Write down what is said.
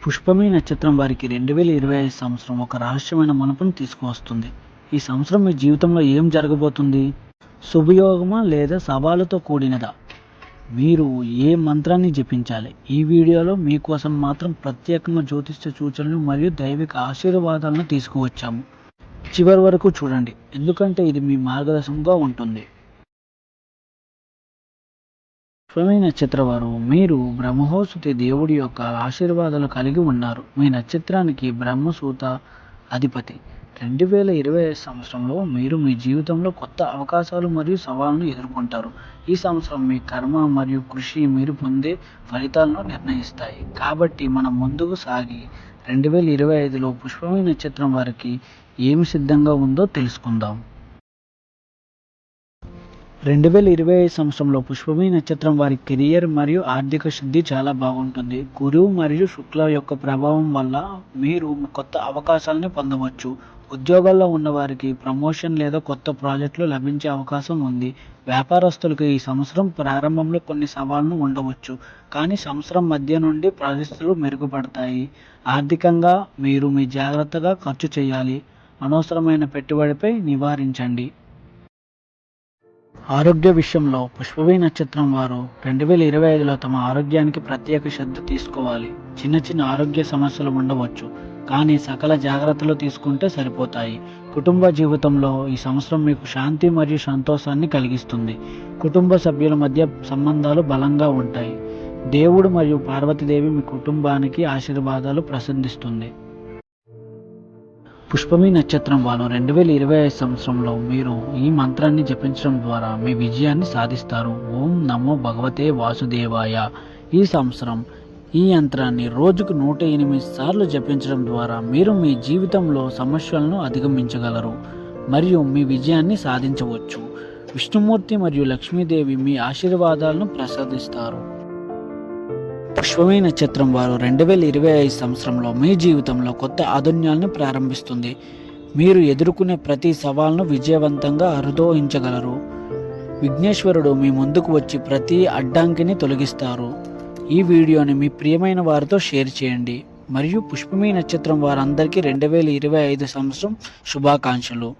పుష్పమి నక్షత్రం వారికి 2025 సంవత్సరం ఒక రహస్యమైన మలుపును తీసుకువస్తుంది. ఈ సంవత్సరం మీ జీవితంలో ఏం జరగబోతుంది? శుభయోగమా లేదా సవాలుతో కూడినదా? మీరు ఏ మంత్రాన్ని జపించాలి? ఈ వీడియోలో మీకోసం మాత్రం ప్రత్యేకంగా జ్యోతిష్య సూచనలు మరియు దైవిక ఆశీర్వాదాలను తీసుకువచ్చాము. చివరి వరకు చూడండి, ఎందుకంటే ఇది మీ మార్గదర్శనంగా ఉంటుంది. పుష్పమి నక్షత్రం వారు, మీరు బ్రహ్మోత్సవ దేవుడి యొక్క ఆశీర్వాదాలు కలిగి ఉన్నారు. మీ నక్షత్రానికి బ్రహ్మసూత అధిపతి. 2025 సంవత్సరంలో మీరు మీ జీవితంలో కొత్త అవకాశాలు మరియు సవాళ్ళను ఎదుర్కొంటారు. ఈ సంవత్సరం మీ కర్మ మరియు కృషి మీరు పొందే ఫలితాలను నిర్ణయిస్తాయి. కాబట్టి మనం ముందుకు సాగి 2025లో పుష్పమి నక్షత్రం వారికి ఏమి సిద్ధంగా ఉందో తెలుసుకుందాం. 2025 సంవత్సరంలో పుష్పమి నక్షత్రం వారి కెరియర్ మరియు ఆర్థిక శుద్ధి చాలా బాగుంటుంది. గురువు మరియు శుక్ల యొక్క ప్రభావం వల్ల మీరు కొత్త అవకాశాలను పొందవచ్చు. ఉద్యోగాల్లో ఉన్న వారికి ప్రమోషన్ లేదా కొత్త ప్రాజెక్టులు లభించే అవకాశం ఉంది. వ్యాపారస్తులకు ఈ సంవత్సరం ప్రారంభంలో కొన్ని సవాళ్లు ఉండవచ్చు, కానీ సంవత్సరం మధ్య నుండి పరిస్థితులు మెరుగుపడతాయి. ఆర్థికంగా మీరు జాగ్రత్తగా ఖర్చు చేయాలి. అనవసరమైన పెట్టుబడిపై నివారించండి. ఆరోగ్య విషయంలో పుష్పమి నక్షత్రం వారు 2025లో తమ ఆరోగ్యానికి ప్రత్యేక శ్రద్ధ తీసుకోవాలి. చిన్న ఆరోగ్య సమస్యలు ఉండవచ్చు, కానీ సకల జాగ్రత్తలు తీసుకుంటే సరిపోతాయి. కుటుంబ జీవితంలో ఈ సంవత్సరం మీకు శాంతి మరియు సంతోషాన్ని కలిగిస్తుంది. కుటుంబ సభ్యుల మధ్య సంబంధాలు బలంగా ఉంటాయి. దేవుడు మరియు పార్వతీదేవి మీ కుటుంబానికి ఆశీర్వాదాలు ప్రసాదిస్తుంది. పుష్పమి నక్షత్రం వారు 2025 సంవత్సరంలో మీరు ఈ మంత్రాన్ని జపించడం ద్వారా మీ విజయాన్ని సాధిస్తారు. ఓం నమో భగవతే వాసుదేవాయ. ఈ సంవత్సరం ఈ యంత్రాన్ని రోజుకు 108 సార్లు జపించడం ద్వారా మీరు మీ జీవితంలో సమస్యలను అధిగమించగలరు మరియు మీ విజయాన్ని సాధించవచ్చు. విష్ణుమూర్తి మరియు లక్ష్మీదేవి మీ ఆశీర్వాదాలను ప్రసాదిస్తారు. పుష్పమి నక్షత్రం వారు 2025 సంవత్సరంలో మీ జీవితంలో కొత్త ఆధున్యాలను ప్రారంభిస్తుంది. మీరు ఎదుర్కొనే ప్రతి సవాల్ను విజయవంతంగా అధిరోహించగలరు. విఘ్నేశ్వరుడు మీ ముందుకు వచ్చి ప్రతి అడ్డంకిని తొలగిస్తారు. ఈ వీడియోని మీ ప్రియమైన వారితో షేర్ చేయండి మరియు పుష్పమి నక్షత్రం వారందరికీ 2025 సంవత్సరం శుభాకాంక్షలు.